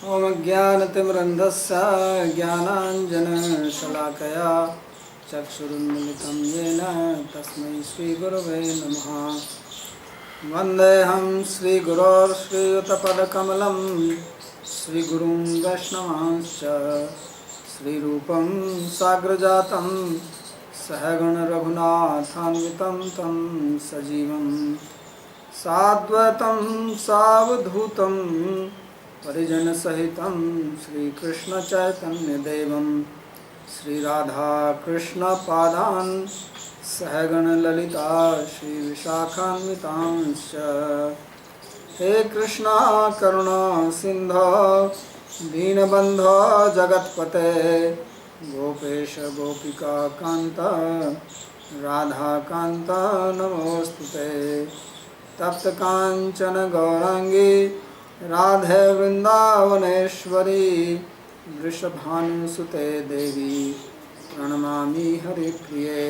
ओम ज्ञानतिमिरन्धस्य ज्ञानाञ्जनशलाकया चक्षुरुन्मिलितं येन तस्मै श्रीगुरवे नमः। वन्देऽहं श्रीगुरोर्श्रीयुतपदकमलं श्रीगुरुं वैष्णवांश्च श्रीरूपं साग्रजातं सहगणरघुनाथान्वितं तं सजीवं साद्वैतं सावधूतं परिजनसहितं श्रीकृष्णचैतन्यदेवं श्रीराधाकृष्णपादान् सहगणललिता श्रीविशाखान्वितांश्च। हे कृष्णा करुणा सिन्धो दीनबन्धो जगत्पते गोपेश गोपिका कान्त राधाकान्त नमोऽस्तुते। तप्त काञ्चन गौरांगी राधे वृंदावनेश्वरी वृषभानुसुते देवी प्रणमामि हरिप्रिये।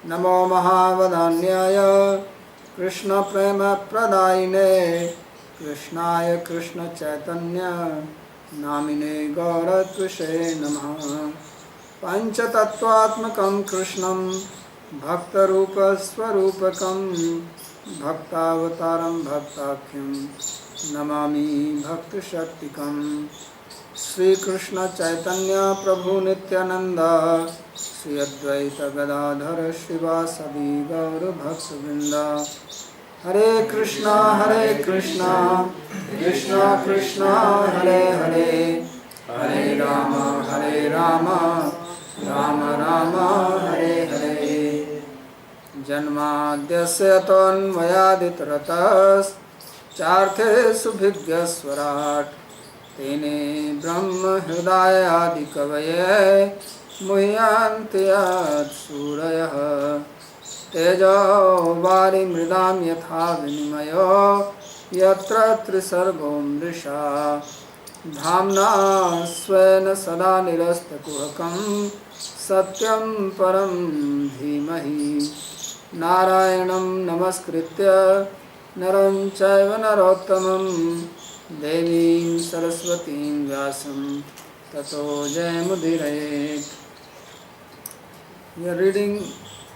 नमो महावदान्याय कृष्ण प्रेम प्रदायिने कृष्णाय कृष्ण चैतन्य नामिने गौरत्विषे नमः। पंचतत्वात्मकं कृष्णं भक्तरूपस्वरूपकं भक्तावतारं भक्ताख्यं नमामि भक्तशक्तिकं। श्रीकृष्ण चैतन्य प्रभु नित्यानंद श्री अद्वैत गदाधर श्रीवासदि गौर भक्तवृंद। हरे कृष्णा कृष्णा कृष्णा हरे हरे हरे राम राम राम हरे हरे। जन्माद्यस्य तोन्मयादितरतश्चार्थे भिज्ञस्वराट् तेने ब्रह्म हृदय आदि कवये मुह्यन्ति सूरयः। तेजो वारिमृदां यथा विनिमयो यत्र त्रिसर्गो मृषा धाम्ना स्वेन सदा निरस्तकुहकं सत्यं परं धीमहि। नारायणं नमस्कृत्य नरं चैव नरोत्तमं देवीं सरस्वतीं व्यासं ततो जयमुदीरयेत्। We are reading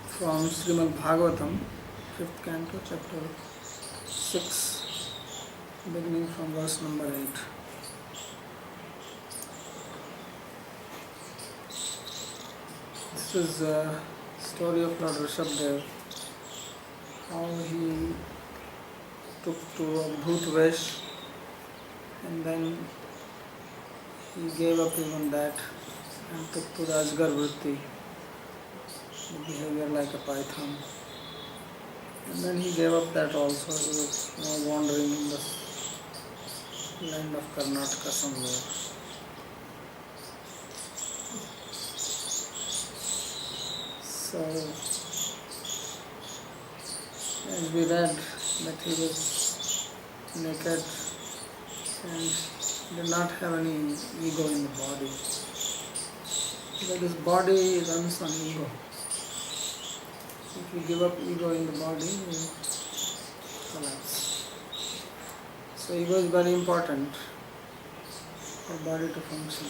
from Srimad Bhagavatam, 5th Canto, chapter 6, beginning from verse number 8. This is a story of Lord Rishabhdev, how he took to Abdhut Vesh and then he gave up even that and took to the Ajgar Vritti, the behavior like a python. And then he gave up that also. He was now wandering in the land of Karnataka somewhere. So, as we read that he was naked and did not have any ego in the body. But this body runs on ego. If you give up ego in the body, you collapse. So ego is very important for body to function.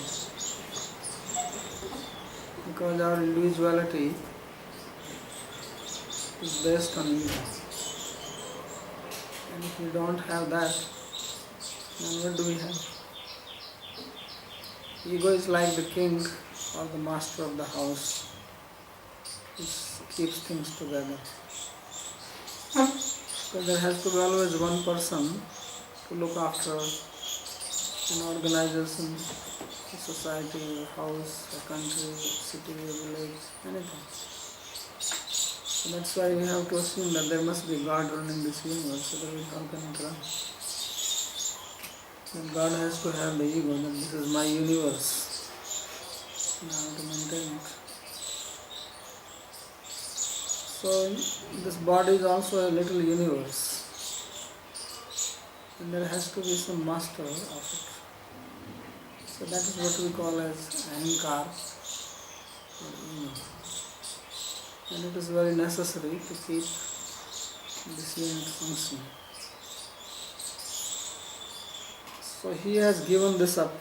Because our individuality is based on ego. And if we don't have that, then what do we have? Ego is like the king or the master of the house, which keeps things together. So there has to be always one person to look after an organization, a society, a house, a country, a city, a village, anything. So that's why we have to assume that there must be God running this universe, otherwise how can it run? Then God has to have the ego that this is my universe. And I have to maintain it. So this body is also a little universe. And there has to be some master of it. So that is what we call as ahankar or ego. And it is very necessary to keep this unit functioning. So he has given this up,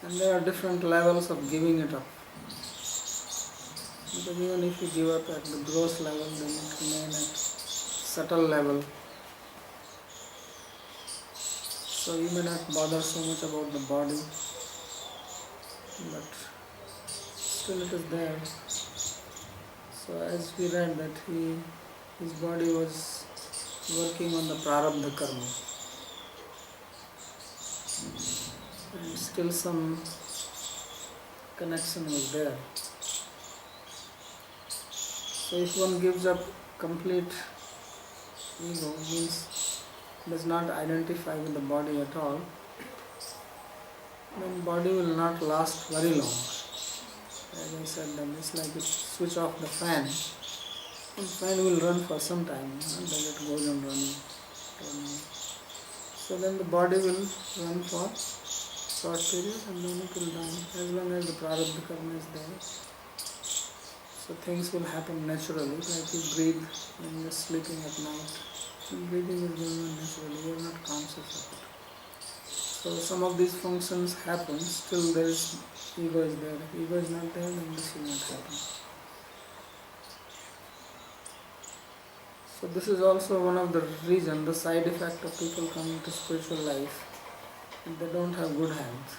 and there are different levels of giving it up. Because even if you give up at the gross level, then it remains at subtle level. So you may not bother so much about the body, but still it is there. So as we read that his body was working on the prarabdha karma, and still some connection was there. So if one gives up complete ego, means does not identify with the body at all, then body will not last very long. As I said, then it's like you switch off the fan, and fan will run for some time, and then it goes on running. So then the body will run for short period, and then it will die as long as the prarabdha karma is there. So things will happen naturally, like you breathe when you are sleeping at night. Breathing is going on naturally, you are not conscious of it. So some of these functions happen, still there is ego is there. If ego is not there, then this will not happen. So this is also one of the reasons, the side effect of people coming to spiritual life, and they don't have good health.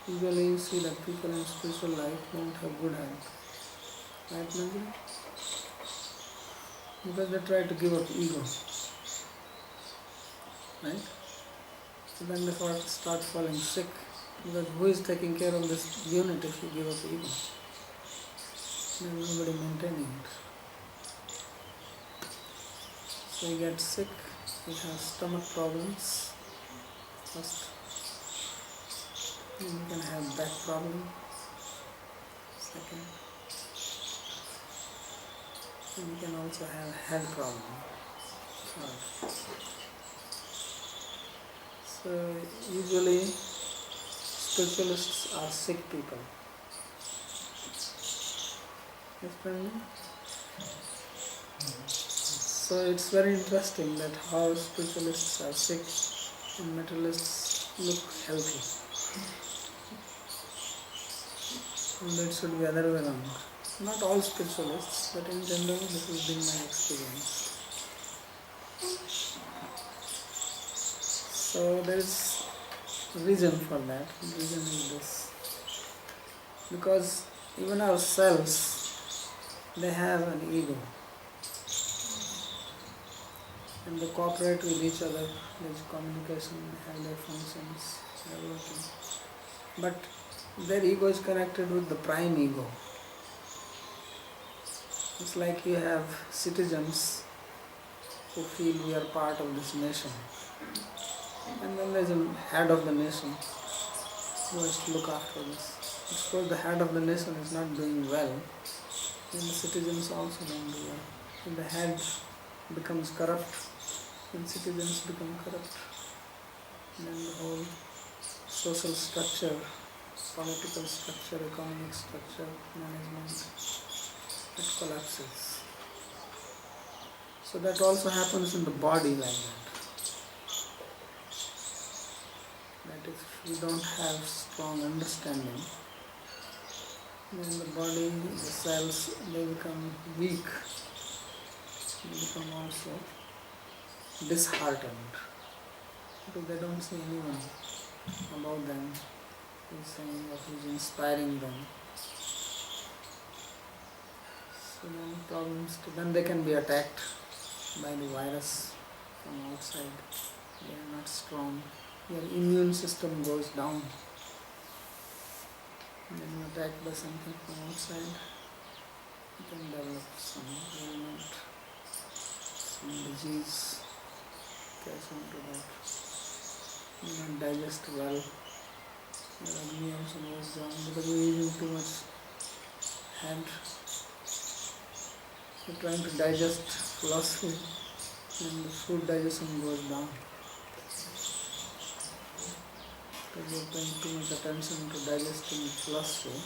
Usually you see that people in spiritual life don't have good health. Right, Manju? Because they try to give up ego. Right? So then they start falling sick. Because who is taking care of this unit if you give up ego? There's nobody maintaining it. So you get sick, you have stomach problems first. Then you can have back problem second. And you can also have head problem. So usually spiritualists are sick people. Yes, so it's very interesting that how spiritualists are sick and materialists look healthy. And it should be other way around. Not all spiritualists, but in general this has been my experience. So there is a reason for that. The reason is this. Because even our cells, they have an ego. And they cooperate with each other, there's communication, they have their functions, they are working. But their ego is connected with the prime ego. It's like you have citizens who feel we are part of this nation. And then there's a head of the nation who has to look after this. Suppose the head of the nation is not doing well, then the citizens also don't do well. If the head becomes corrupt, then citizens become corrupt. And then the whole social structure, political structure, economic structure, management, it collapses. So that also happens in the body like that. That if we don't have strong understanding, then the body, the cells, they become weak. They become also disheartened. Because they don't see anyone about them who's saying or who's inspiring them. So then they can be attacked by the virus from outside. They are not strong. Your immune system goes down. And then you are attacked by something from outside. You can develop some ailment, some disease, catch on to that. You not digest well. Your agni also goes down because you are eating too much head. You are trying to digest philosophy and the food digestion goes down. Because you are paying too much attention to digesting philosophy.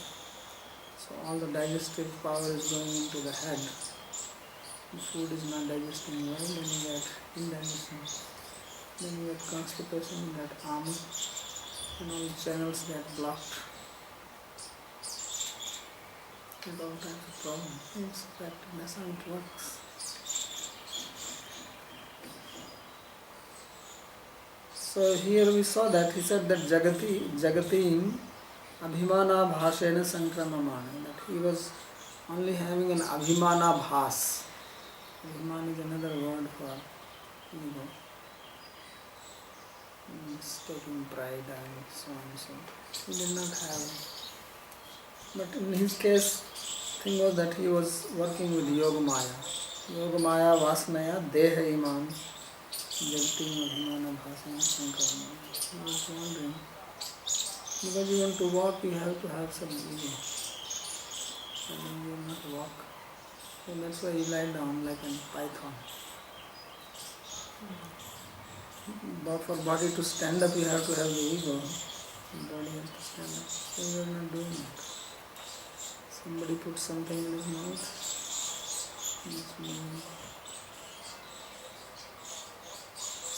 So all the digestive power is going into the head. The food is not digesting well, then you get indigestion. then you get constipation, you get armor, and all the channels get blocked, and all kinds of problems. It's that that's how it works. So here we saw that he said that Jagatim Abhimana Bhashena Sankramamana, that he was only having an Abhimana Bhas. Abhiman is another word for ego. It's taking pride and so on and so on. He did not have. But in his case, thing was that he was working with Yoga Maya. Yoga Maya Vasnaya Deha Iman Jagatim Abhimana Bhasena Sankramamana. He was wondering, because you want to walk, you have to have some ego. And you will not walk. So that's why he lied down like a python. But for body to stand up, you have to have the ego. The body has to stand up. So you are not doing it. Somebody put something in his mouth.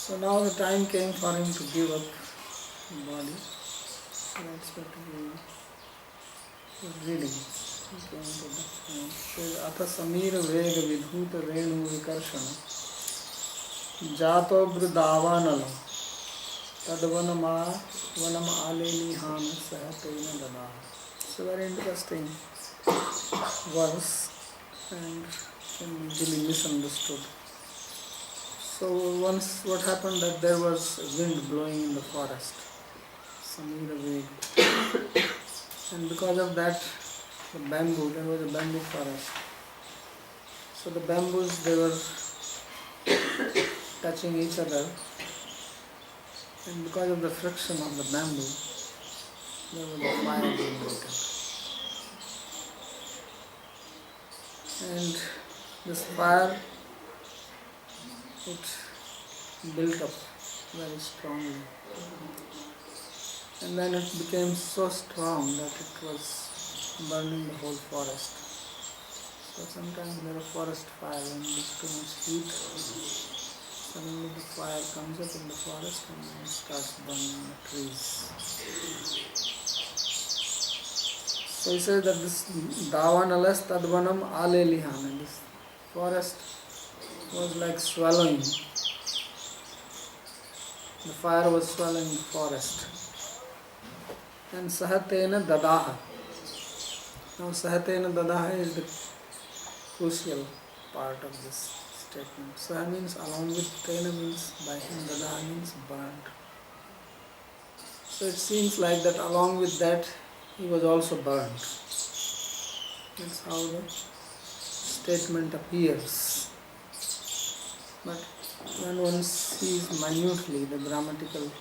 So now the time came for him to give up the body. So that's what we were reading. He came to the point. Says, Atha Samira Vega Vidhuta Renu Vikarshana Jato Vrudavanala Tadvanama Vanam Aleliham Sahatena Dada. It's a very interesting verse and can easily misunderstood. So once what happened that there was a wind blowing in the forest, Samira Vega, and because of that the bamboo, there was a bamboo forest. So the bamboos, they were touching each other, and because of the friction of the bamboo, there was a fire generated. And this fire, it built up very strongly. And then it became so strong that it was burning the whole forest. So sometimes there is forest fire when there is too much heat. Suddenly the fire comes up in the forest and then it starts burning the trees. So he says that this Davanalas Tadvanam Alelihan, and this forest was like swallowing. The fire was swallowing the forest. And Sahatena Dadaha. Now Sahatena Dadaha is the crucial part of this statement. Saha means along with, Tena means by him, Dadaha means burnt. So it seems like that along with that he was also burnt. That's how the statement appears. But when one sees minutely the grammatical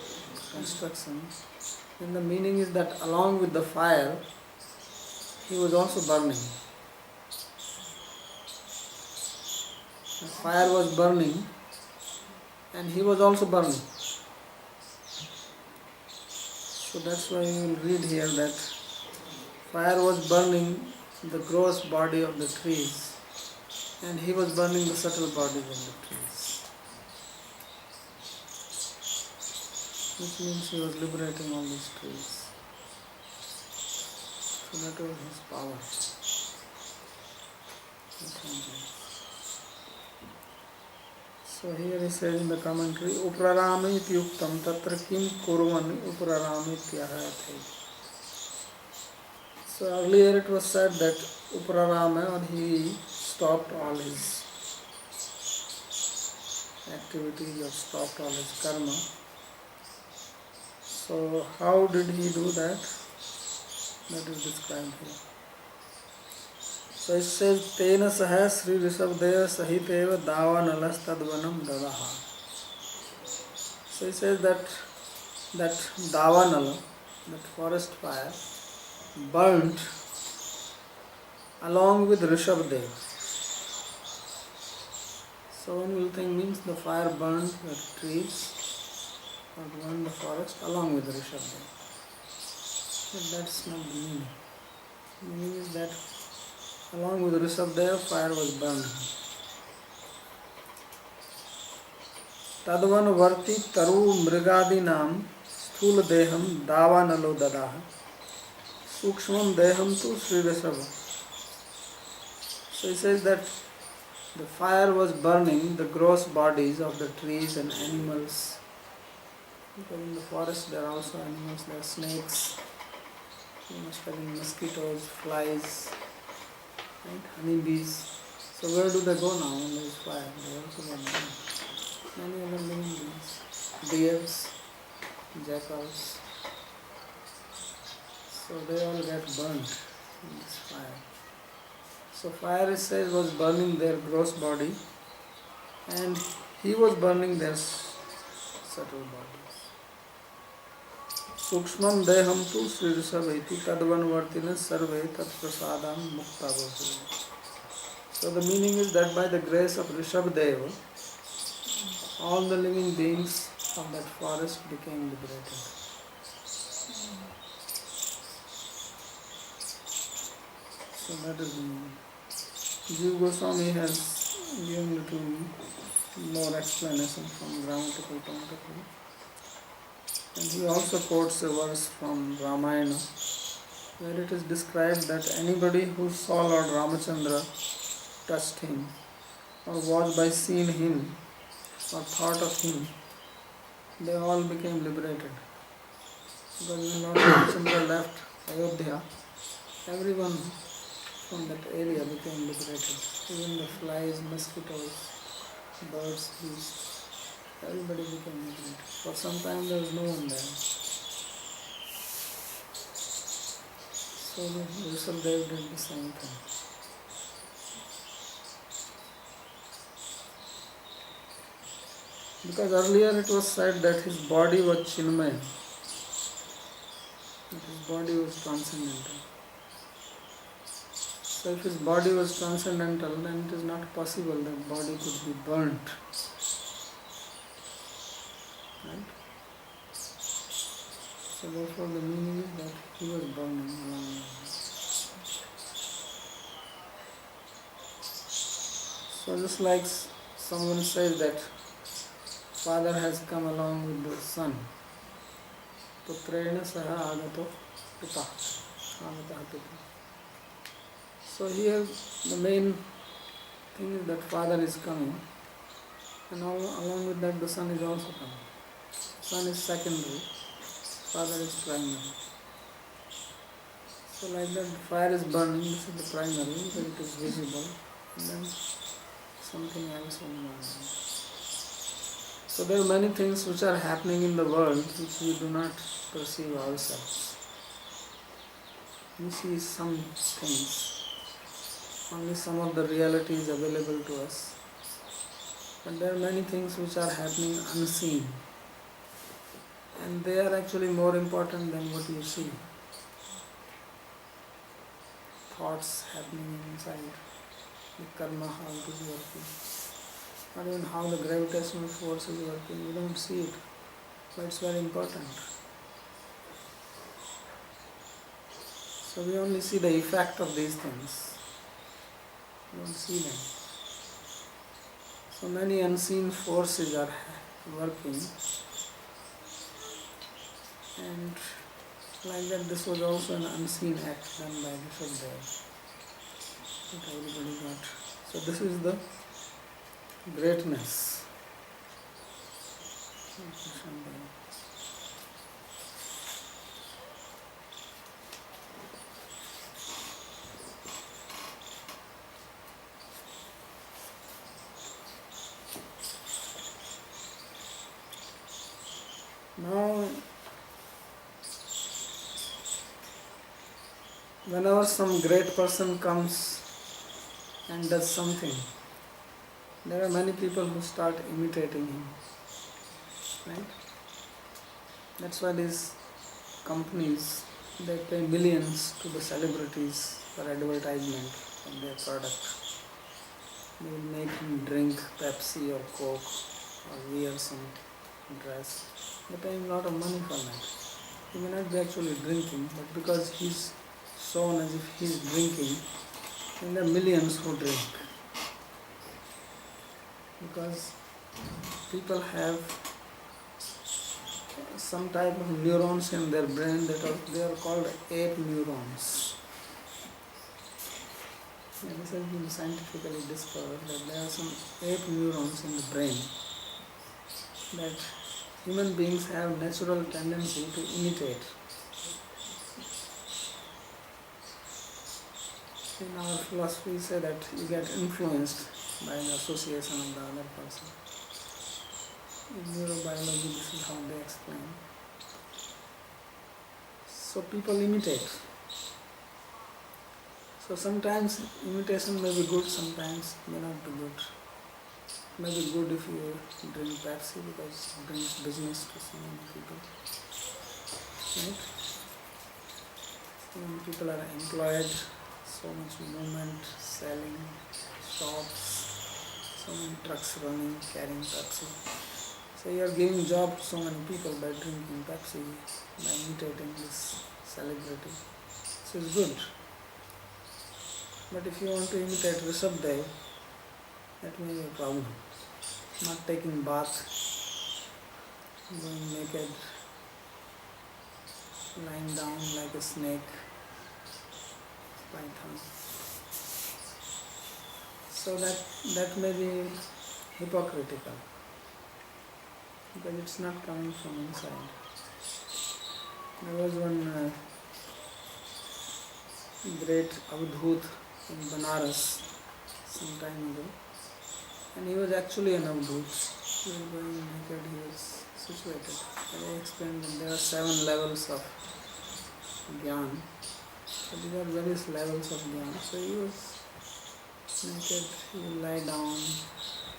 construction, then the meaning is that along with the fire, he was also burning. The fire was burning and he was also burning. So that's why you will read here that fire was burning the gross body of the trees and he was burning the subtle bodies of the trees. Which means he was liberating all these trees. So that was his power. So here he says in the commentary, Uprarama iti yuktam tatra kim kurvan uprarama ityahate. So earlier it was said that Uprarama, or he stopped all his activities or stopped all his karma. So how did he do that? That is described here. So it says, Tena saha Sri Rishabdeva sahiteva davanalas tadvanam dadaha. So it says that davanala, that forest fire, burnt along with Rishabdeva. So one will think means the fire burned the trees or burned the forest along with Rishabdeva. But that's not the meaning. The meaning is that along with Rishabdeva, fire was burning. Tadvanvarti taru mrigadinam sthula deham davanalo dadaha sukshmam deham tu srirasava. So he says that the fire was burning the gross bodies of the trees and animals. Because in the forest there are also animals, there are snakes, you must have mosquitoes, flies, right? Honeybees. So where do they go now when there is fire? They also get burned. Many other living beings, deers, jackals. So they all get burnt in this fire. So fire, it says, was burning their gross body, and he was burning their subtle bodies. Sukshmam deham tu srirusaveti tadvanvartina sarve tat prasadam mukta bhavati. So the meaning is that by the grace of Rishabdeva, all the living beings of that forest became liberated. So that is the meaning. Jiva Goswami has given little more explanation from grammatical point of view. And he also quotes a verse from Ramayana, where it is described that anybody who saw Lord Ramachandra, touched him, or was by seeing him, or thought of him, they all became liberated. Because when Lord Ramachandra left Ayodhya, everyone from that area became liberated. Even the flies, mosquitoes, birds, beasts, everybody became liberated. For some time there was no one there. So Rishabdev did the same thing. Because earlier it was said that his body was Chinmaya, that his body was transcendental. So if his body was transcendental, then it is not possible that body could be burnt. Right? So therefore the meaning is that he was burning along with him. So just like someone says that father has come along with the son. Putrena saha agato pita. Agata pita. So here the main thing is that father is coming, and along with that the son is also coming. Son is secondary, father is primary. So like that the fire is burning, this is the primary, because it is visible, and then something else will burn. So there are many things which are happening in the world which we do not perceive ourselves. We see some things, only some of the reality is available to us. But there are many things which are happening unseen, and they are actually more important than what you see. Thoughts happening inside, the karma, how it is working, or even how the gravitational force is working. We don't see it, but it's very important. So we only see the effect of these things. We don't see them. So many unseen forces are working, and like that this was also an unseen act done by Rishabdev that everybody got. So this is the greatness of Rishabdev. Now, whenever some great person comes and does something, there are many people who start imitating him, right? That's why these companies, they pay millions to the celebrities for advertisement of their product. They will make him drink Pepsi or Coke or wear some dress. They pay him a lot of money for that. He may not be actually drinking, but because he's shown as if he's drinking, then there are millions who drink. Because people have some type of neurons in their brain they are called ape neurons. And this has been scientifically discovered that there are some ape neurons in the brain that human beings have natural tendency to imitate. In our philosophy, we say that you get influenced by the association of the other person. In neurobiology, this is how they explain. So people imitate. So sometimes imitation may be good, sometimes may not be good. May be good if you drink Pepsi because it brings business to so many people. Right? So many people are employed, so much movement, selling, shops, so many trucks running, carrying Pepsi. So you are giving job to so many people by drinking Pepsi, by imitating this celebrity. So it's good. But if you want to imitate Rishabh, that may be a problem. Not taking bath, going naked, lying down like a snake, python. So that may be hypocritical, because it's not coming from inside. There was one great Avadhut in Banaras some time ago, and he was actually an Avadhut. He was going naked, he was situated. And I explained that there are 7 levels of Gyan. So these are various levels of Gyan. So he was naked, he would lie down,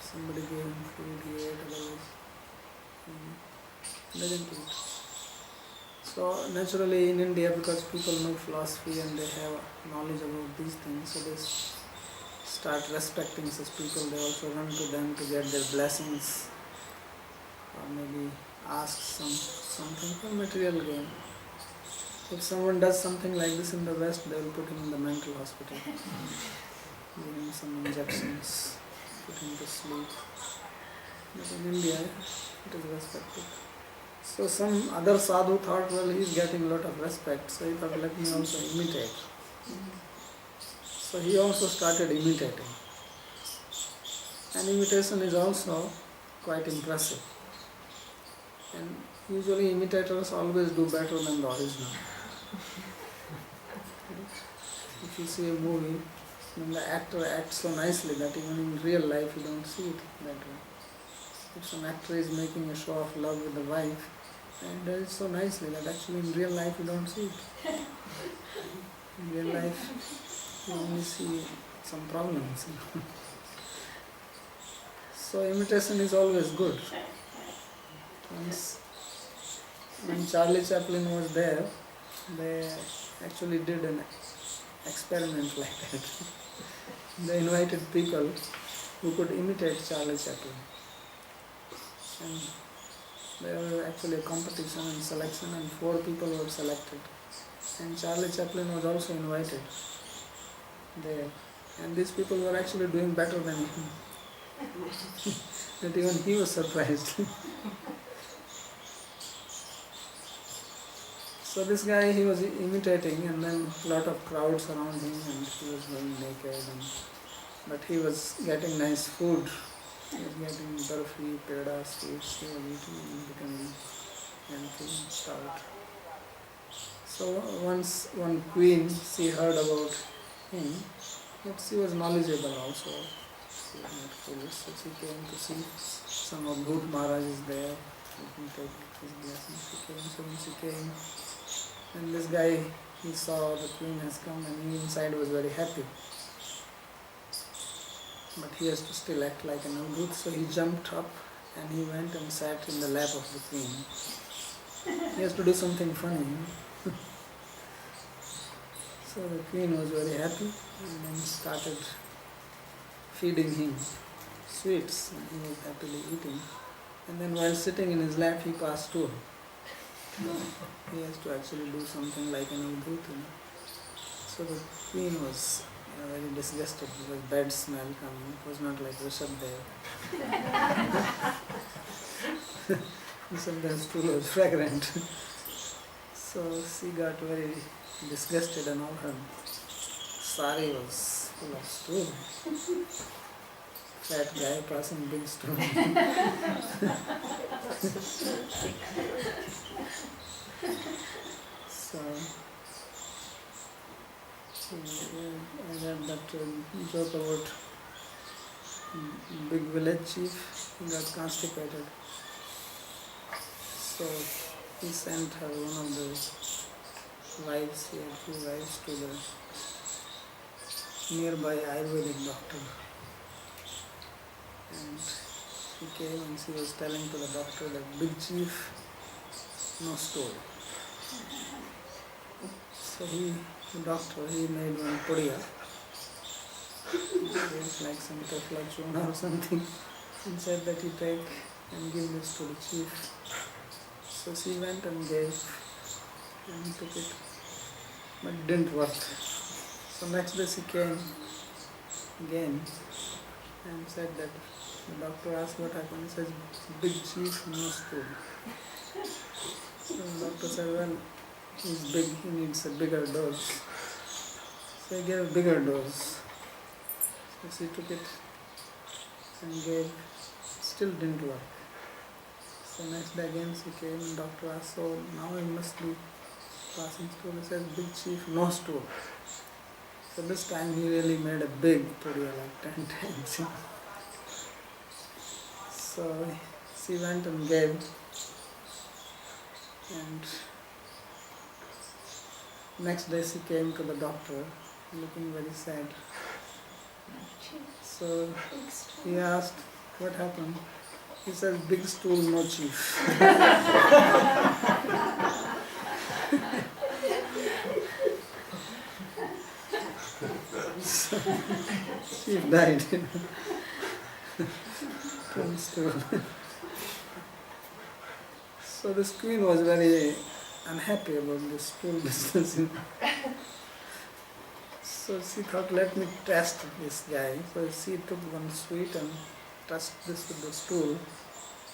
somebody gave him food, he ate, otherwise he didn't eat. So naturally in India, because people know philosophy and they have knowledge about these things, so they start respecting such people. They also run to them to get their blessings, or maybe ask something for material gain. If someone does something like this in the West, they will put him in the mental hospital, give him some injections, put him to sleep. But in India, it is respected. So some other sadhu thought, well, he is getting a lot of respect, so he thought, let me also imitate. So he also started imitating. And imitation is also quite impressive. And usually imitators always do better than the original. If you see a movie, then the actor acts so nicely that even in real life you don't see it that way. If some actor is making a show of love with the wife, and does it so nicely that actually in real life you don't see it. In real life you only see some problems. So imitation is always good. Once, when Charlie Chaplin was there, they actually did an experiment like that. They invited people who could imitate Charlie Chaplin. And there was actually a competition and selection, and 4 people were selected. And Charlie Chaplin was also invited there. And these people were actually doing better than him. That even he was surprised. So this guy, he was imitating, and then a lot of crowds around him, and he was going naked. But he was getting nice food. He was getting barfi, peda, sweets, he was eating and becoming empty and starved. So once one queen, she heard about him, but she was knowledgeable also. She was not foolish, so she came to see some of Bhut Maharaj is there. Let me take his blessing. So when she came, and this guy, he saw the queen has come, and he inside was very happy. But he has to still act like an Avadhut, so he jumped up and he went and sat in the lap of the queen. He has to do something funny. So the queen was very happy and then started feeding him sweets, and he was happily eating. And then while sitting in his lap, he passed stool. He has to actually do something like an Avadhut. So the queen was very disgusted because bad smell coming. It was not like Rishabdev. Rishabdev's stool was fragrant. So she got very disgusted and all her sari was full of stool. Fat guy passing big stool. So I read that joke about big village chief. He got constipated. So he sent her one of the wives, he had two wives, to the nearby Ayurvedic doctor. And she came and she was telling to the doctor that big chief, no stool. So the doctor, he made one pudiya. It was like some tefla chuna or something, and said that he take and give this to the chief. So she went and gave and took it, but it didn't work. So next day she came again and said that the doctor asked what happened. He says, big chief, no stool. So the doctor said, well, he's big, he needs a bigger dose. So he gave a bigger dose. So she took it and gave, still didn't work. So next day again she came and doctor asked, so now he must be passing stool. He said, big chief, no stool. So this time he really made a big pudiya, like 10 times. So she went and gave, and next day she came to the doctor looking very sad. So he asked, what happened? He said, big stool, no chief. So chief died. From stool. So this queen was very unhappy about this stool business. So she thought, let me test this guy. So she took one sweet and touched this with the stool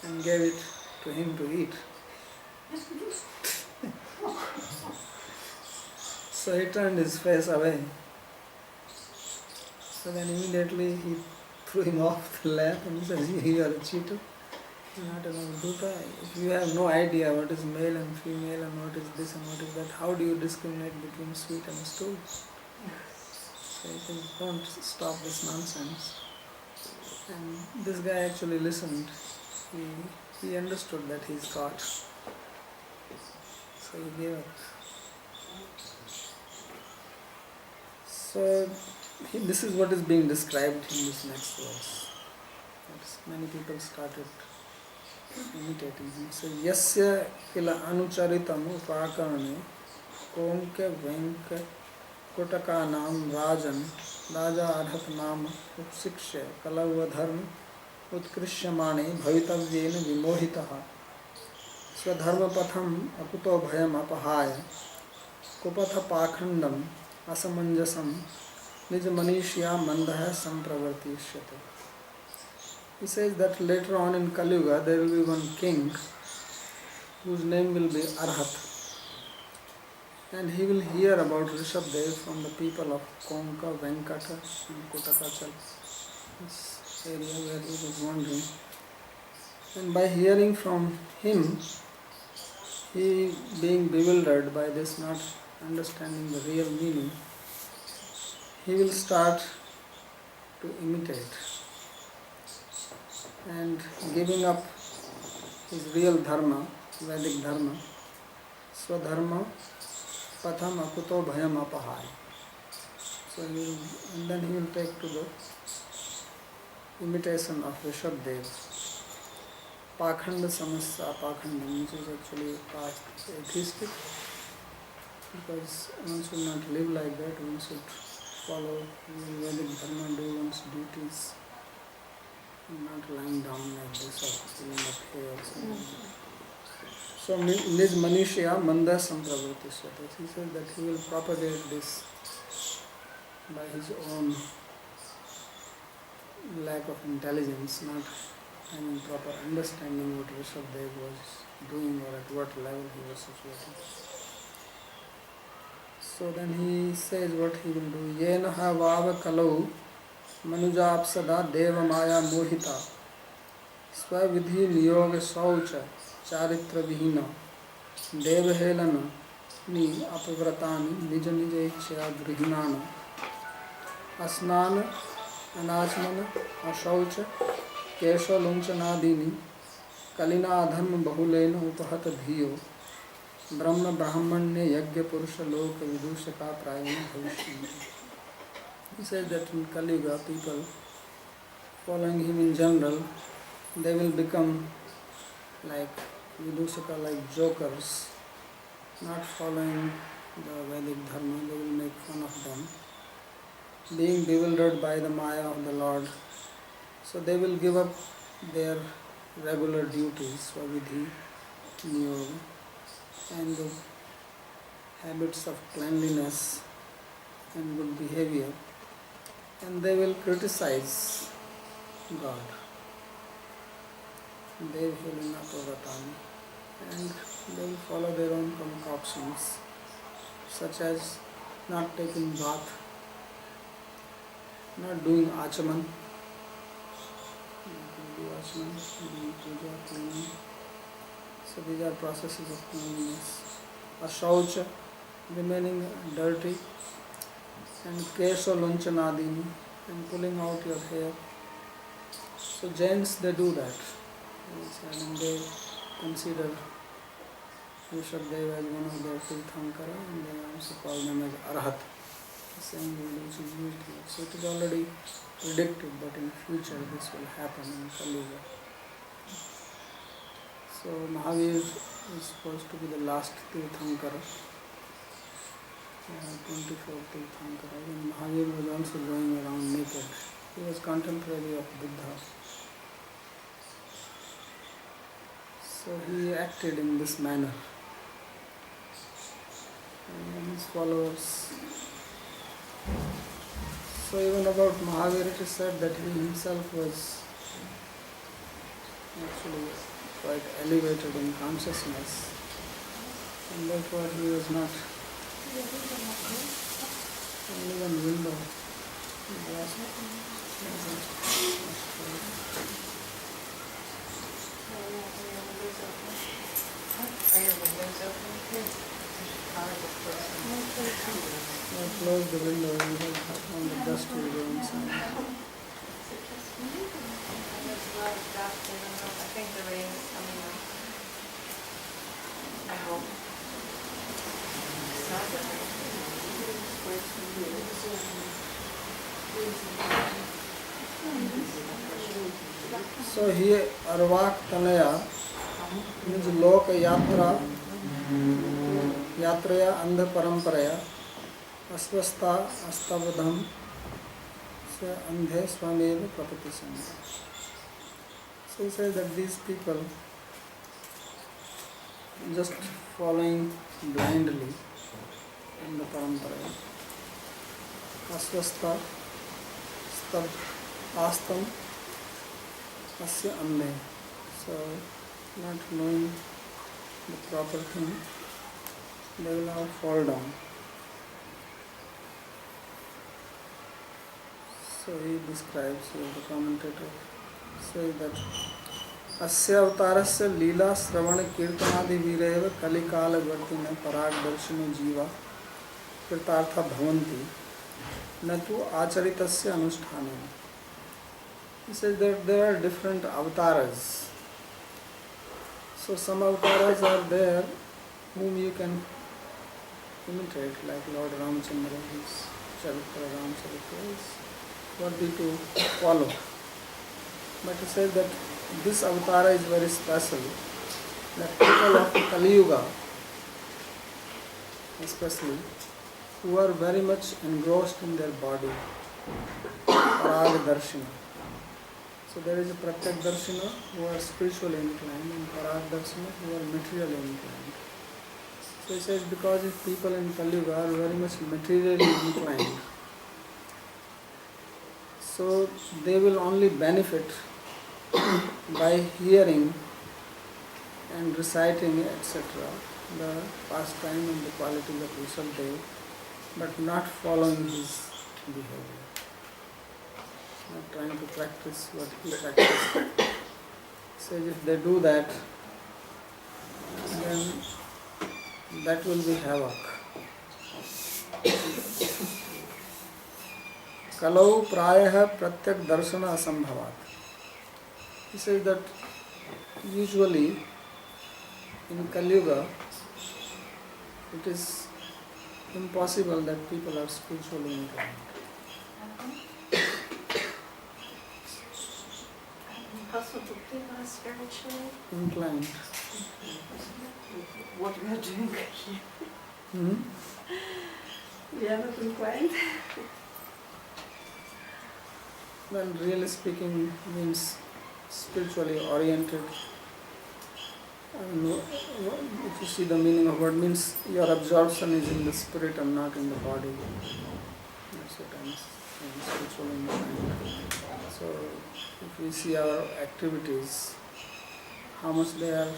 and gave it to him to eat. So he turned his face away. So then immediately he threw him off the lap and he said, you are a cheater, you are not an avadhuta. If you have no idea what is male and female and what is this and what is that, how do you discriminate between sweet and stool? So he said, don't stop this nonsense. And this guy actually listened. He understood that he's caught. So he gave up. So this is what is being described in this next verse. Many people started imitating him. So yasya kila anucharitam upakarane komke venka kotaka nam rajan raja arhat nam upsiksha kalavadharm उत्कृष्यमाणे भवितव्येन विमोहितः स्वधर्मपथम अकुतो भयम अपहाय कुपथ पाखंडम असमंजसम निज मनीषिया मंदः संप्रवर्तिष्यते. He says that later on in Kali Yuga there will be one king whose name will be Arhat, and he will hear about Rishabdev from the people of Konka, Venkata and Kotakachal, this area where he was wandering. And by hearing from him, he being bewildered by this, not understanding the real meaning, he will start to imitate and giving up his real dharma, Vedic dharma, swadharma patham akuto bhayam apahaya. So and then he will take to the imitation of Rishabdev. Pakhanda samasya pakhandam, which is actually past atheistic, because one should not live like that, one should follow Vedic dharma, do one's duties, and not lying down like this or pulling up hair or something. So Nij Manishya Manda Sampravartishyate. He says that he will propagate this by his own lack of intelligence, not having proper understanding what Rishabdev was doing or at what level he was situated. So then he says what he will do. Yena ha vava kalau manujapsada deva maya mohita swavidhi niyoga saucha charitra vihina devhelana ni apavratani nija nija ichya grihinana asnana anachmana ashaucha kesha lunchanadini kalina adharma bahulena upahata dhiyo brahma brahmanya yajna purusha loka vidushaka prayana bhavishyanti. He says that in Kali Yuga, people following him in general, they will become like Vidushaka, like jokers, not following the Vedic Dharma. They will make fun of them, being bewildered by the Maya of the Lord. So they will give up their regular duties, Swavidhi, Niyoga, and the habits of cleanliness and good behavior, and they will criticize God. They will not overcome, and they will follow their own concoctions, such as not taking bath, not doing achaman, doing puja, cleaning. So these are processes of cleanliness. Ashaucha, remaining dirty, and kesha lunchanadini, and pulling out your hair. So Jains, they do that. And they consider Rishabdev as one of their Tirthankara, and they also call them as Arhat. The same word which is used here. So it is already predicted that in future this will happen in Kali Yuga. So Mahavir is supposed to be the last Tirthankara, 24th Tirthankara. And Mahavir was also going around naked. He was contemporary of Buddha. So he acted in this manner. And his followers. So even about Mahavir it is said that he himself was actually quite elevated in consciousness, and therefore he was not only one window. Close the window and all the dust will go inside. I think the rain is coming up. I hope. It's not that So here Arvak Tanaya means Loka Yatraya Andha Paramparaya Asvastha Astavadham Se Andhe Swameva Prapatisana. So he says that these people just following blindly in the Paramparaya. Asvastha Stav Astam Asya Andhe. So not knowing the proper thing, they will all fall down. So he describes here, the commentator says that Asya avatarasya lila sravana kirtanadi vireva kalikala vartina parag darshino jiva kritartha bhavanti natu acharitasya anusthana. He says that there are different avatars. So some avatars are there whom you can imitate, like Lord Ramchandra, his Charitra Ramcharitra is worthy to follow. But he says that this avatar is very special, that people of Kali Yuga, especially, who are very much engrossed in their body, Parag Darshina. So there is a Pratyak Darshina who are spiritually inclined and Parag Darshina who are materially inclined. So he says because if people in Kali Yuga are very much materially inclined, So they will only benefit by hearing and reciting, etc., the pastime and the qualities of Rishabdev, but not following his behavior, not trying to practice what he practiced. Says if they do that, then that will be havoc. Kalau prayah pratyak darshana asambhavat. He says that usually in Kali Yuga it is impossible that people are spiritually inclined. Impossible to people are spiritually Inclined. what we are doing. Hmm? We are not inclined. Well, really speaking means spiritually oriented. And if you see the meaning of word, means your absorption is in the spirit and not in the body. That's what I'm saying, spiritually inclined. So if we see our activities, how much they are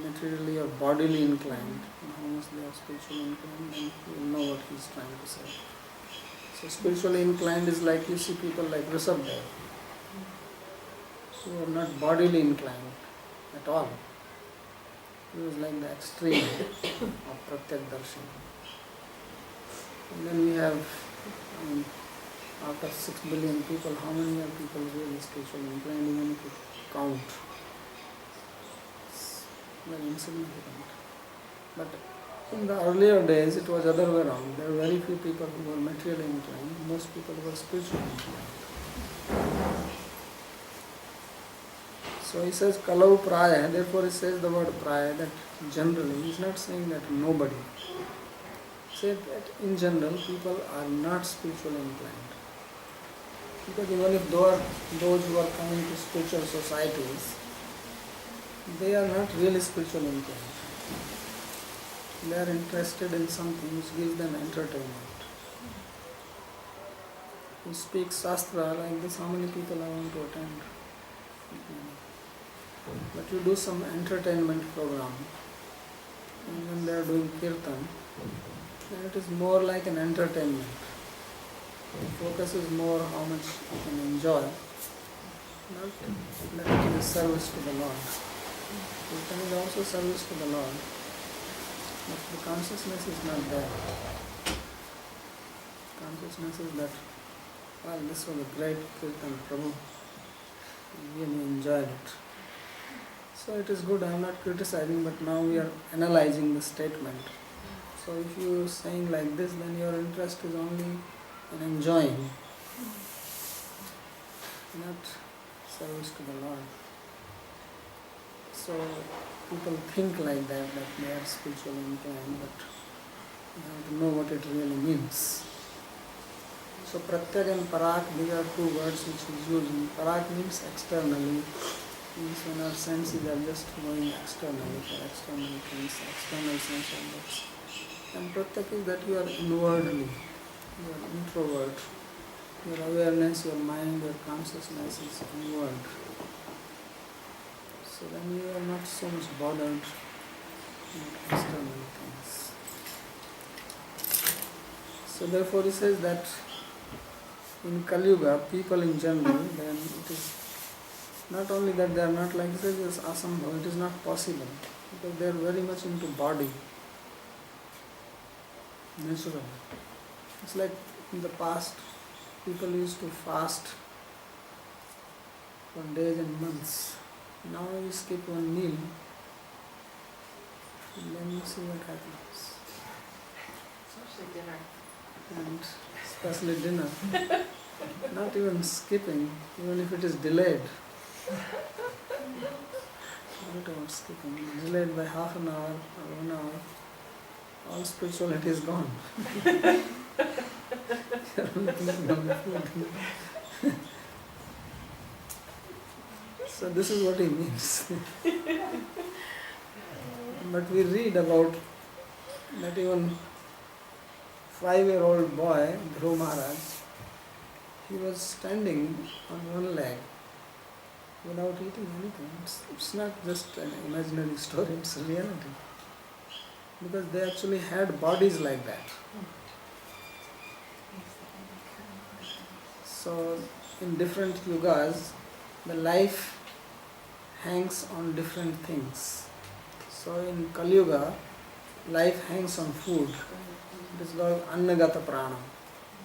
materially or bodily inclined, and how much they are spiritually inclined, then you will know what he's trying to say. So spiritually inclined is like you see people like Rishabdev, who are not bodily inclined at all. He was like the extreme of Pratyak Darshan. And then we have, out of 6 billion people, how many are people really spiritually inclined, even if you count? It's very insignificant. But in the earlier days, it was other way around. There were very few people who were materially inclined. Most people were spiritually inclined. So he says Kalau Praya, therefore he says the word Praya, that generally, he is not saying that nobody. He said that in general people are not spiritually inclined. Because even if those who are coming to spiritual societies, they are not really spiritually inclined. They are interested in something which gives them entertainment. You speak Shastra like this, how many people are going to attend? But you do some entertainment program, and when they are doing kirtan, then it is more like an entertainment. The focus is more how much you can enjoy, not that it is service to the Lord. Kirtan is also service to the Lord, but the consciousness is not there. Consciousness is that, well, this was a great kirtan, Prabhu. I really enjoyed it. So it is good, I am not criticizing, but now we are analyzing the statement. So if you are saying like this, then your interest is only in enjoying, not service to the Lord. So people think like that they are spiritually inclined, but you have to know what it really means. So Pratyak and Parak, these are two words which is used. Parak means externally. Means when our senses are just going externally for external things, external sense objects. And Pratyak is that you are inwardly, you are introvert. Your awareness, your mind, your consciousness is inward. So then you are not so much bothered with external things. So therefore he says that in Kali Yuga, people in general, then it is not only that they are not like this, it is asambhav, it is not possible, because they are very much into body, natural. It's like in the past, people used to fast for days and months. Now you skip one meal, and then you see what happens. Especially dinner. And especially dinner. Not even skipping, even if it is delayed. Not about skipping, delayed by half an hour or 1 hour, all spirituality is gone. So this is what he means. But we read about that even 5-year-old boy, Dhruv Maharaj, he was standing on one leg without eating anything. It's not just an imaginary story, it's a reality. Because they actually had bodies like that. So in different yugas, the life hangs on different things. So in Kali Yuga, life hangs on food. It is called annagata prana.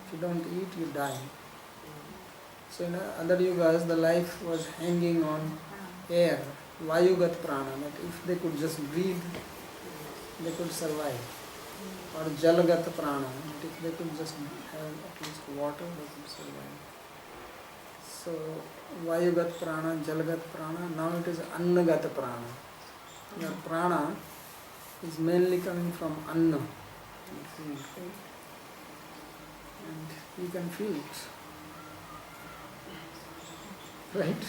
If you don't eat, you die. So in other yugas, the life was hanging on air, vayugat prana, that if they could just breathe, they could survive. Or jalagat prana, that if they could just have at least water, they could survive. So vayugat prana, jalagat prana, now it is annagat prana. Your prana is mainly coming from anna, food. And you can feel it. Right?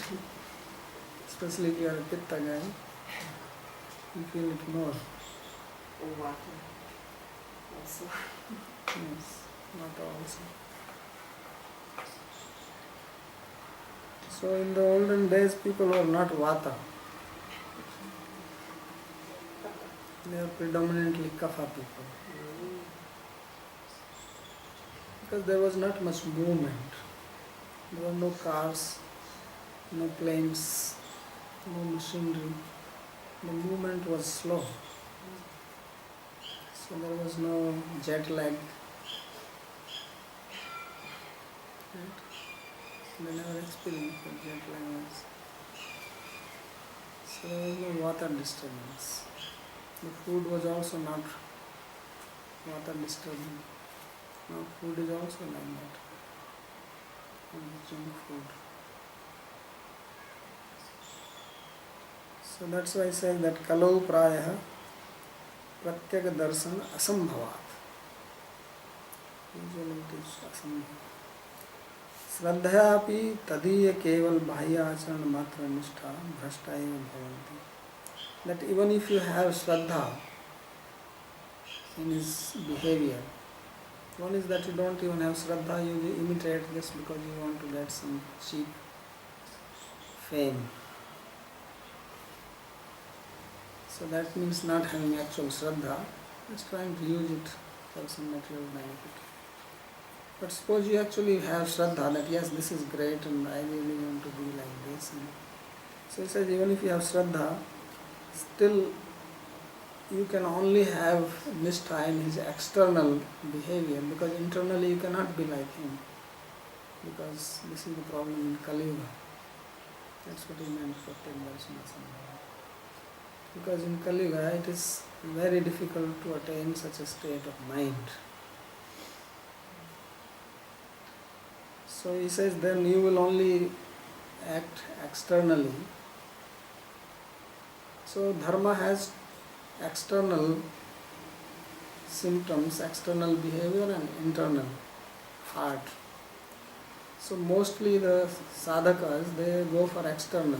Especially if you are a pitta guy, you feel it more. Water. Also. Yes, not also. So in the olden days, people were not vata. They are predominantly kapha people. Because there was not much movement. There were no cars, no planes, no machinery. The movement was slow. So there was no jet lag. Right? They never experienced what jet lag was. So there was no water disturbance. The food was also not water disturbing. Now food is also like that. Junk food. So that's why I say that kalau prayah pratyaka darshan asambhavat. Usually it is asambhavat. Shraddhayapi tadiya keval bahya acharan matra nishtha bhrashta eva bhavanti. That even if you have shraddha in his behavior, one is that you don't even have shraddha, you imitate just because you want to get some cheap fame. So that means not having actual shraddha, just trying to use it for some material benefit. But suppose you actually have shraddha that yes, this is great and I really want to be like this. And so he says even if you have shraddha, still you can only have nishtha in his external behavior, because internally you cannot be like him. Because this is the problem in Kali Yuga. That's what he meant for Darsana. Because in Kali Yuga it is very difficult to attain such a state of mind. So he says then you will only act externally. So dharma has external symptoms, external behavior and internal heart. So mostly the sadhakas, they go for external.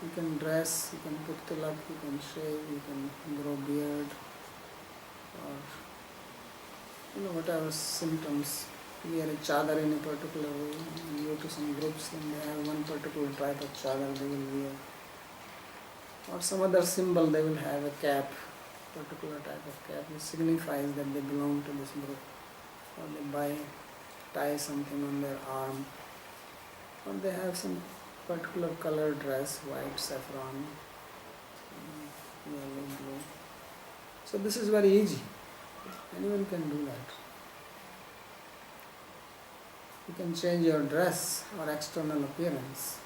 You can dress, you can put tilak, you can shave, you can grow beard, or whatever symptoms. Wear a chadar in a particular way. You go to some groups and they have one particular type of chadar they will wear. Or some other symbol, they will have a cap, particular type of cap, which signifies that they belong to this group. Or they tie something on their arm. Or they have some particular color dress, white, saffron, yellow, blue. So this is very easy. Anyone can do that. You can change your dress or external appearance.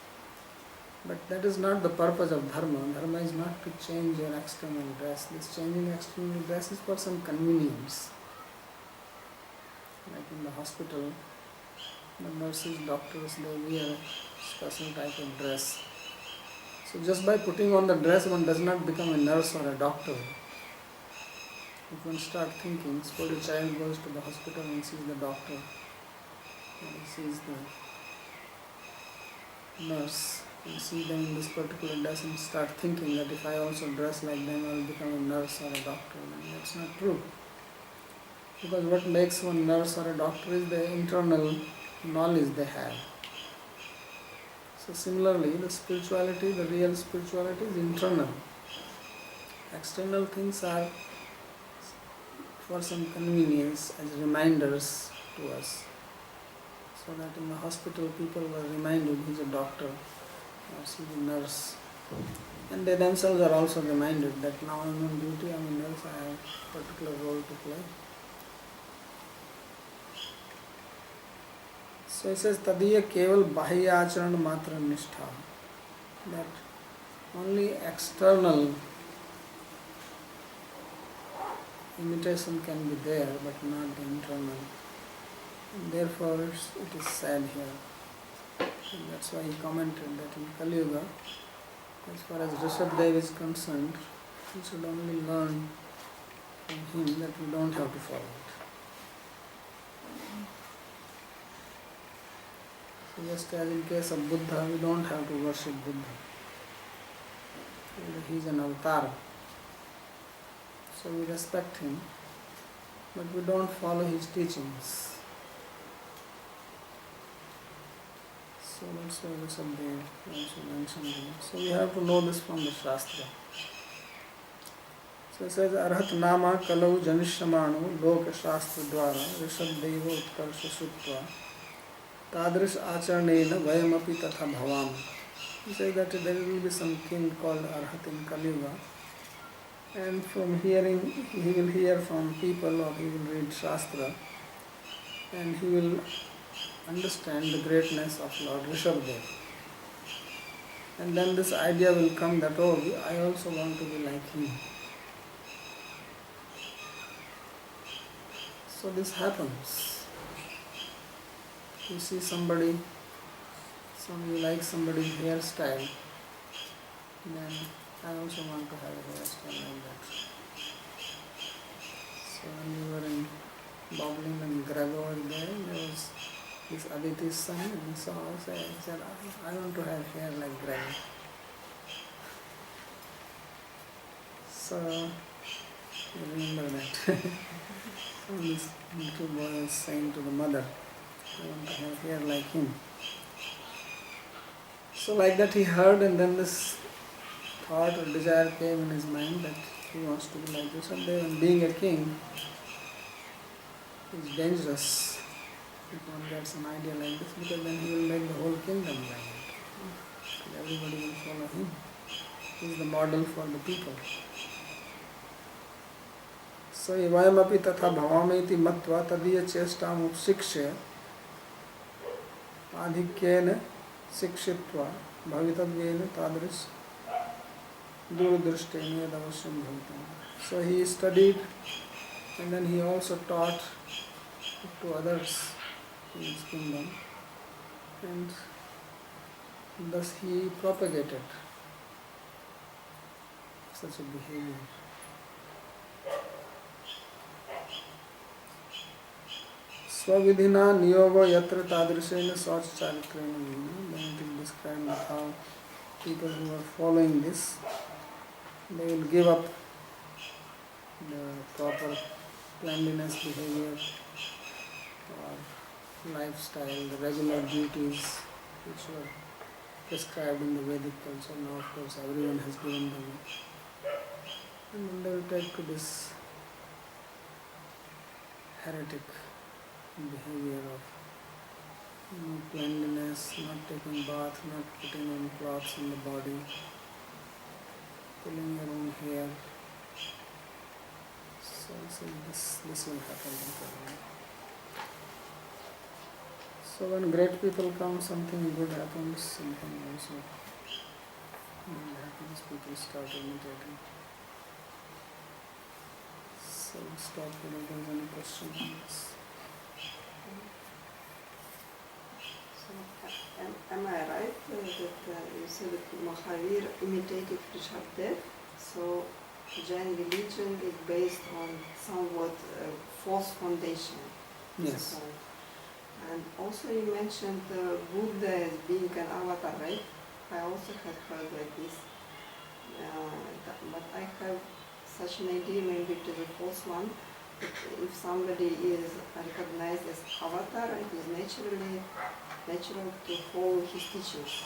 But that is not the purpose of dharma. Dharma is not to change your external dress. This changing external dress is for some convenience. Like in the hospital, the nurses, doctors, they wear special type of dress. So just by putting on the dress, one does not become a nurse or a doctor. If one starts thinking, suppose a child goes to the hospital and sees the doctor, and he sees the nurse, and see them in this particular dress and start thinking that if I also dress like them, I will become a nurse or a doctor. And that's not true. Because what makes one nurse or a doctor is the internal knowledge they have. So similarly, the spirituality, the real spirituality is internal. External things are for some convenience as reminders to us. So that in the hospital people were reminded he's a doctor or she's a nurse. And they themselves are also reminded that now I'm on duty, I'm a nurse, I have a particular role to play. So it says, Tadiya keval bahya acharan matra nishtha. That only external imitation can be there, but not the internal. And therefore it is said here. And that's why he commented that in Kali Yuga, as far as Rishabdev is concerned, we should only learn from him that we don't have to follow it. So just as in case of Buddha, we don't have to worship Buddha. He is an avatar. So we respect him, but we don't follow his teachings. So that's why Rishabdev also mentioned here. So we have to know this from the Shastra. So it says, Arhat nama kalau janishamanu loka shastra dwara Rishabdeva utkarsha sutva tadrish acharnena vayamapi tatha bhavam. He says that there will be some king called Arhat in Kali Yuga, and from hearing, he will hear from people or he will read Shastra and he will understand the greatness of Lord Rishabdev. And then this idea will come that, oh, I also want to be like him. So this happens. You see somebody, you like somebody's hairstyle, then I also want to have a hairstyle like that. So when we were in Boblin and Gregor there was this Aditi's son, and he saw us, I said, I want to have hair like Gregor. So I remember that. So this little boy was saying to the mother, I want to have hair like him. So like that he heard, and then this thought or desire came in his mind that he wants to be like this. And being a king is dangerous if one gets an idea like this, because then he will make the whole kingdom like that. And everybody will follow him. He is the model for the people. So vayamapi tatha bhavameti matva tadiya chestam upsikshya adhikyena sikshitva bhavitadvyena tadris duradrishtena yadavasyam bhavitam. So he studied, and then he also taught to others in his kingdom, and thus he propagated such a behavior. Swavidhina niyoga yatra tadrishena sacha charitrena vina. Then it is described how people who are following this, they will give up the proper cleanliness behavior or lifestyle, the regular duties which were prescribed in the Vedic culture. Now of course everyone has given them. And then they will take to this heretic behavior of cleanliness, not taking bath, not putting on cloths on the body, pulling your own hair. So this will happen in Kerala. So when great people come, something good happens, something also good happens, people start imitating. So stop if there is any question on this. So, am I right that you said that Mahavir imitated Rishabdev? So Jain religion is based on somewhat false foundation. Yes. So, and also you mentioned Buddha as being an avatar, right? I also have heard like this. But I have such an idea, maybe it is a false one, if somebody is recognized as avatar, it is natural to follow his teachings.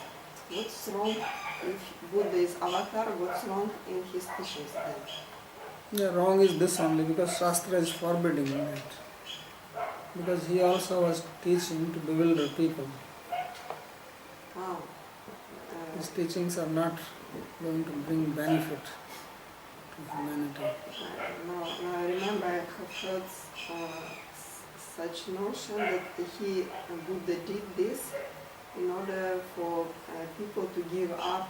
What's wrong if Buddha is avatar? What's wrong in his teachings then? Yeah, wrong is this only because Shastra is forbidding it. Because he also was teaching to bewilder people. Wow. His teachings are not going to bring benefit to humanity. Now I remember I have heard such notion that Buddha did this in order for people to give up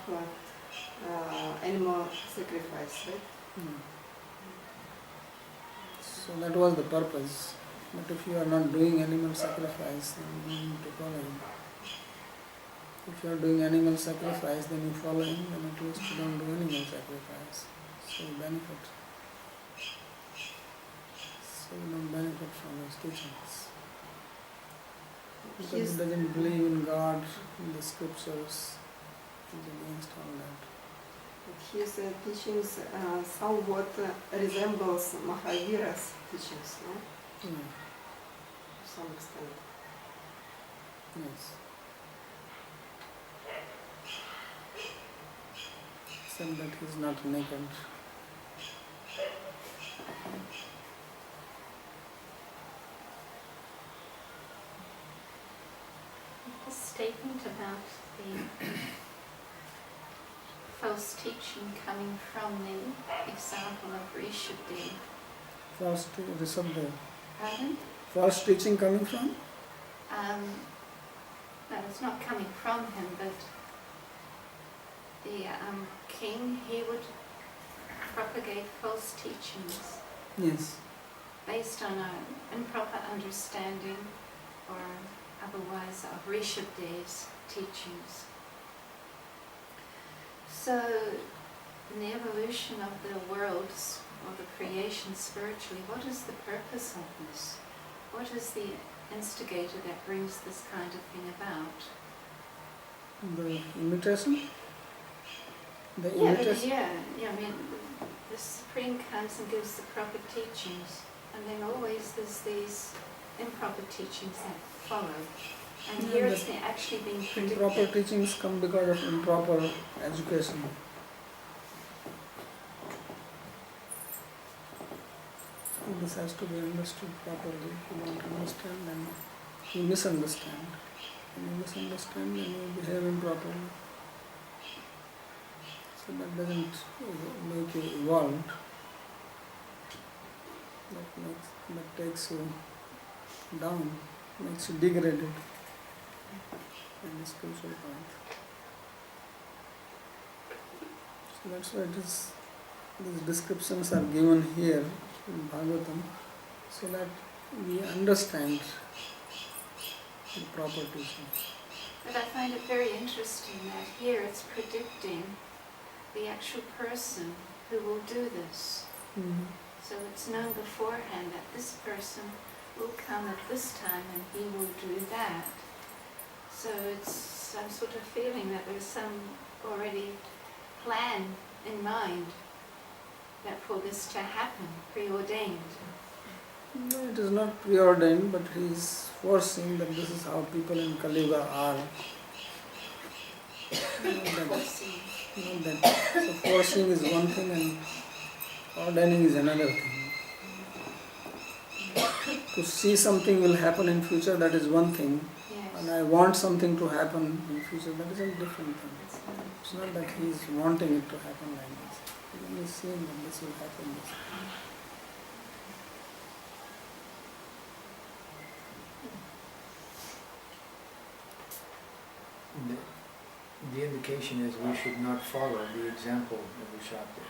animal sacrifice, right? Hmm. So that was the purpose. But if you are not doing animal sacrifice, then you need to follow him. If you are doing animal sacrifice, then you follow him, then at least you don't do animal sacrifice. So you benefit. So you don't benefit from his teachings. Because he doesn't believe in God, in the scriptures, he's against all that. His teachings somewhat resembles Mahavira's teachings, no? Yeah. To some extent. Yes. Except that he's not naked. The statement about the false teaching coming from the example of Rishabdev. False Rishabdev. Pardon? False teaching coming from? No, it's not coming from him, but the king, he would propagate false teachings Yes. based on an improper understanding or otherwise of Rishabdev's teachings. So, in the evolution of the worlds or the creation spiritually, what is the purpose of this? What is the instigator that brings this kind of thing about? The imitation? The Yeah, imitation? I mean, the Supreme comes and gives the proper teachings, and then always there's these improper teachings that follow. And Yeah, here it's actually being predicted. Improper teachings come because of improper education. This has to be understood properly. If you don't understand, then you misunderstand. When you misunderstand, then you behave improperly. So that doesn't make you evolved. That takes you down, makes you degraded in the spiritual path. So that's why these descriptions are given here in Bhagavatam, so that we understand the proper teaching. But I find it very interesting that here it's predicting the actual person who will do this. Mm-hmm. So it's known beforehand that this person will come at this time and he will do that. So it's some sort of feeling that there's some already plan in mind that for this to happen, preordained. No, it is not preordained, but he is foreseeing that this is how people in Kali Yuga are. Foreseen. So foreseeing is one thing and ordaining is another thing. To see something will happen in future, that is one thing. Yes. And I want something to happen in future, that is a different thing. It's not that he is wanting it to happen like this. He is only seeing that this will happen. The indication is we should not follow the example of Rishabdev,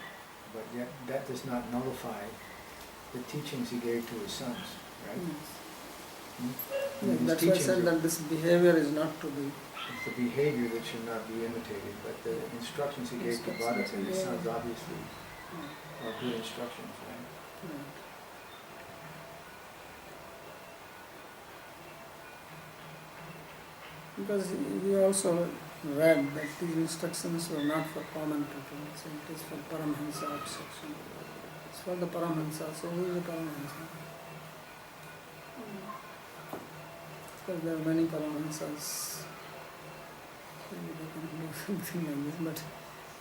but yet that does not nullify the teachings he gave to his sons, right? Yes, that's why I said that this behavior is not to be. It's the behavior that should not be imitated, but the instructions he gave to Bhagavatam and his sons obviously are good instructions, right? Right. Because we also read that these instructions were not for common people, so it is for Paramhansa section. It's for the Paramhansa, so who is the Paramhansa? Because there are many Paramahansas, maybe they can do something like this, but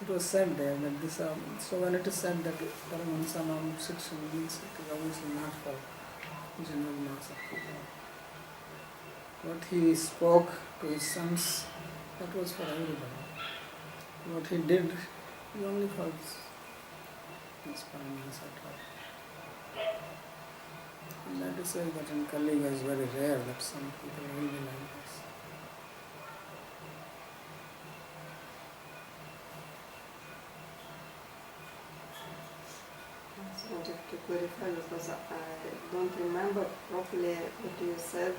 it was said there that this, so when it is said that Paramahansa Nam Shiksha means it is obviously not for general mass of people. What he spoke to his sons, that was for everybody. What he did is only for his Paramahansa taught. And that is why that in Kali Yuga is very rare that some people will be like this. I wanted to clarify because I don't remember properly what you said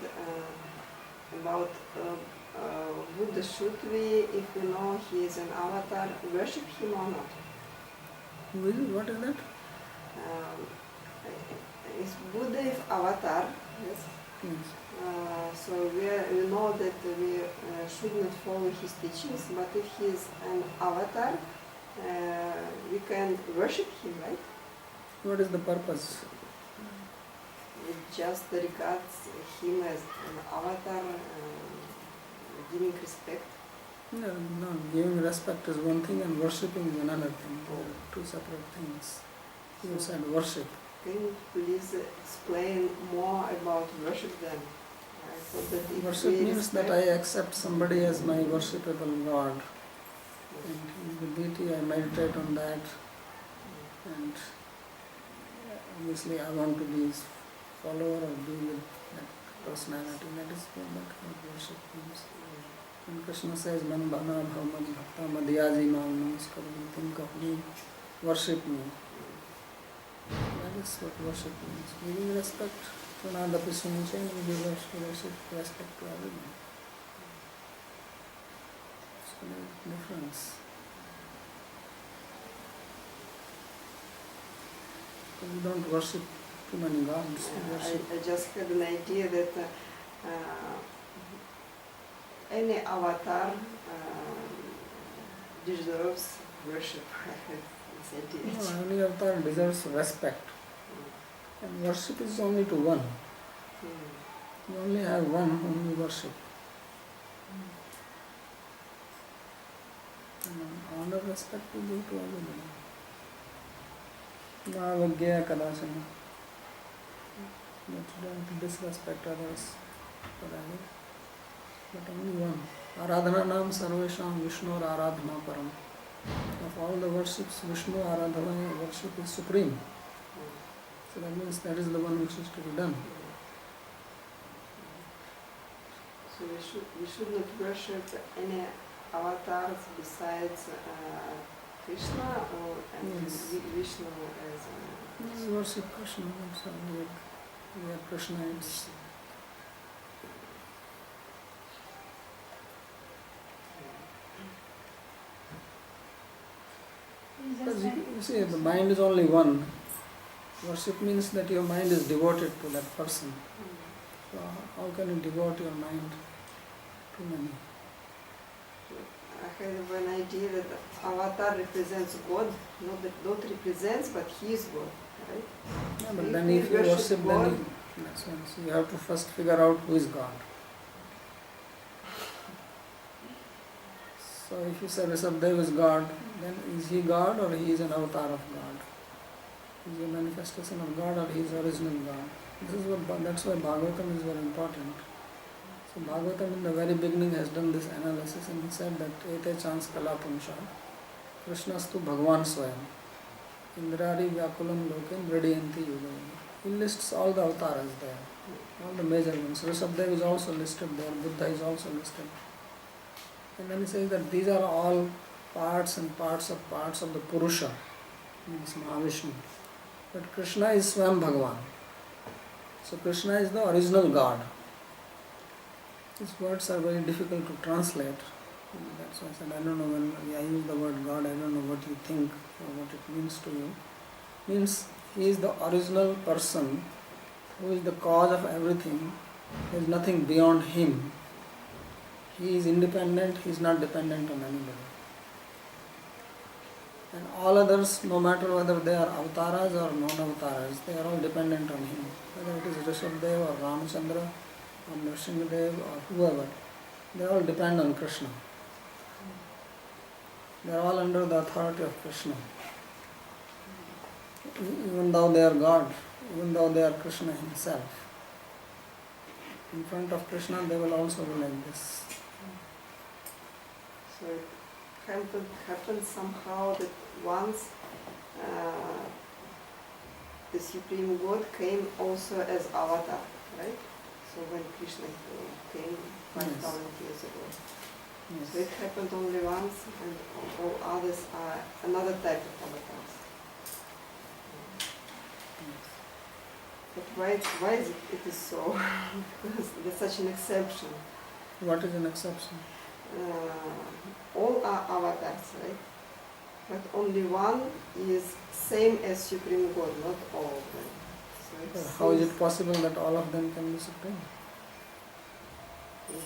about Buddha. Should we, if we know he is an avatar, worship him or not? What is that? Is Buddha is avatar? Yes. Yes. So we know that we should not follow his teachings, but if he is an avatar, we can worship him, right? What is the purpose? It just regards him as an avatar, giving respect. No, giving respect is one thing and worshipping is another thing. They are two separate things. You said worship. Can you please explain more about worship then? So that if Worship we means that I accept somebody as my worshipable God. Yes. And he is the deity, I meditate on that. And obviously I want to be his follower or be with that personality. That is what worship means. When Krishna says, Man bhana bhavaman bhakta madhyaji mam namaskaram, think of me, worship me. That is what worship means. Giving respect to another person, we give respect to everyone. So there is a difference. So we don't worship too many gods. We worship. I just had an idea that any avatar deserves worship. I had this idea. No, any avatar deserves respect. And worship is only to one. You only have one whom you worship. And honor, respect we give to everybody. Navagya kadasana. But you don't disrespect others forever. But only one. Aradhana nam sarvesham Vishnur aradhana param. Of all the worships, Vishnu aradhana worship is supreme. So that means that is the one which is to be done. So we should not worship any avatars besides Krishna or Yes. Vishnu as We worship Krishna, so we are Krishnaites. Because you see, the mind is only one. Worship means that your mind is devoted to that person. So how can you devote your mind to many? I have an idea that avatar represents God, not represents, but he is God, right? Yeah, but If then we if you worship worship, God- then that's why. So you have to first figure out who is God. So if you say Rishabdev is God, then is he God or he is an avatar of God? Is he a manifestation of God or he is original God? That's why Bhagavatam is very important. So Bhagavatam in the very beginning has done this analysis and he said that Ete chans kala punsha Krishnastu Bhagavan Swayam Indrari Vyakulam Loken Radiyanti Yuga. He lists all the avatars there, all the major ones. Rishabdev is also listed there, Buddha is also listed. And then he says that these are all parts of the Purusha, means Mahavishnu. But Krishna is Swayam Bhagavan. So Krishna is the original God. These words are very difficult to translate. That's why I said I don't know when I use the word God, I don't know what you think or what it means to you. Means he is the original person who is the cause of everything. There is nothing beyond him. He is independent, he is not dependent on anybody. And all others, no matter whether they are avatars or non-avatars, they are all dependent on him. Whether it is Rishabdev or Ramachandra or Nrsimhadev or whoever, they all depend on Krishna. They are all under the authority of Krishna. Even though they are God, even though they are Krishna himself. In front of Krishna they will also be like this. So it happened somehow that once the Supreme God came also as avatar, right? So when Krishna came 5,000 years ago. Yes. So it happened only once, and all others are another type of avatars. But why is it is so? Because there's such an exception. What is an exception? All are avatars, right? But only one is same as Supreme God, not all of them. So it How is seems it possible that all of them can be supreme?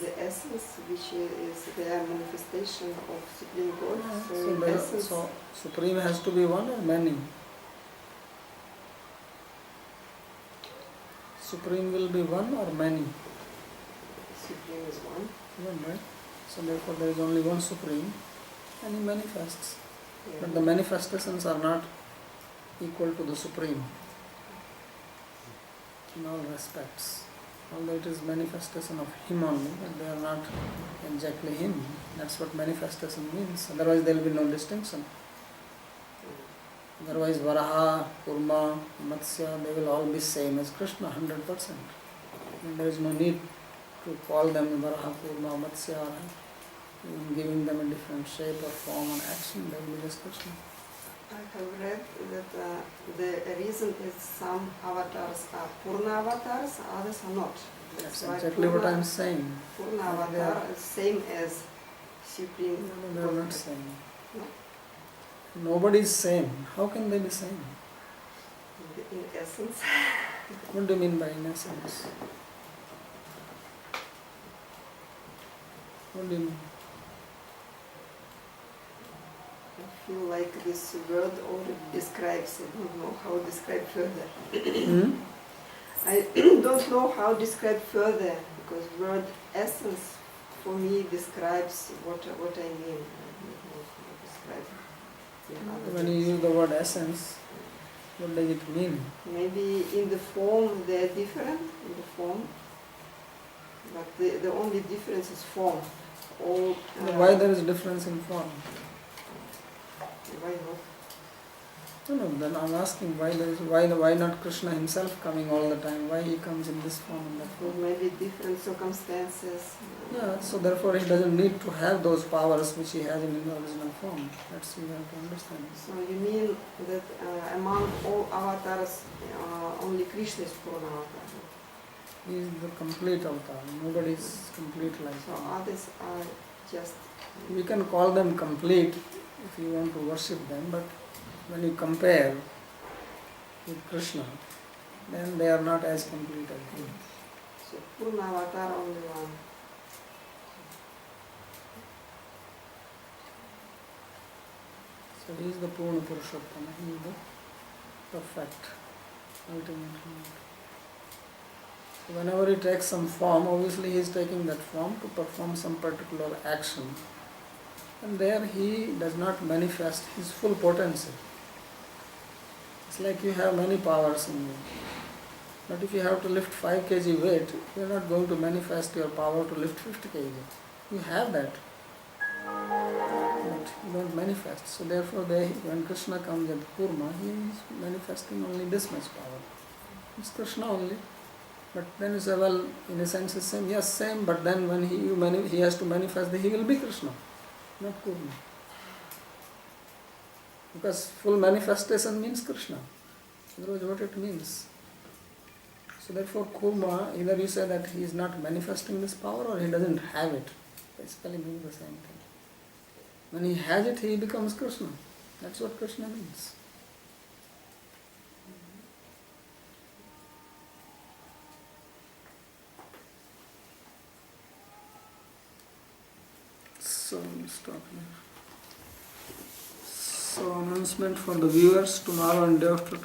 the essence, which is the manifestation of Supreme God. So So, in essence, so supreme has to be one or many? Supreme will be one or many? Supreme is one. One, right? So therefore there is only one supreme and he manifests. Yeah. But the manifestations are not equal to the supreme in all respects. Although it is manifestation of him only, but they are not exactly him. That's what manifestation means. Otherwise there will be no distinction. Otherwise Varaha, Kurma, Matsya, they will all be same as Krishna, 100%. And there is no need to call them Varaha, Kurma, Matsya, or giving them a different shape or form and action. They will be just Krishna. I have read that the reason is some avatars are Purna avatars, others are not. That's why exactly what I Purna- am saying. Purna They are- avatar is same as Supreme No, they are God. not same. No? Nobody is same. How can they be same? In essence. What do you mean by in essence? What do you mean? I feel like this word already describes, I don't know how to describe further. I don't know how to describe further, because word essence for me describes what I mean. I don't know how to describe it in other When you words. use the word essence, what does it mean? Maybe in the form they are different, in the form, but the only difference is form. All, Why there is difference in form? Why not? No, then I'm asking why not Krishna himself coming all the time? Why he comes in this form and that Or form? maybe different circumstances. Yeah, so therefore he doesn't need to have those powers which he has in the original form. That's you have to understand. So you mean that among all avatars, only Krishna is Purna avatar? He is the complete avatar. Nobody is complete like So him. others are just... We can call them complete if you want to worship them, but when you compare with Krishna, then they are not as complete as him. So Purna avatar only one. So he is the Purna Purushottama, he is the perfect, ultimate Lord. So whenever he takes some form, obviously he is taking that form to perform some particular action. And there he does not manifest his full potency. It's like you have many powers in you. But if you have to lift 5 kg weight, you are not going to manifest your power to lift 50 kg. You have that, but you don't manifest. So therefore, when Krishna comes at Kurma, he is manifesting only this much power. It's Krishna only. But then you say, well, in a sense it's same. Yes, same, but then when he has to manifest, he will be Krishna, not Kurma. Because full manifestation means Krishna. Otherwise, what it means? So therefore, Kurma, either you say that he is not manifesting this power or he doesn't have it. Basically means the same thing. When he has it, he becomes Krishna. That's what Krishna means. So, stop here. So, announcement for the viewers tomorrow and day after tomorrow.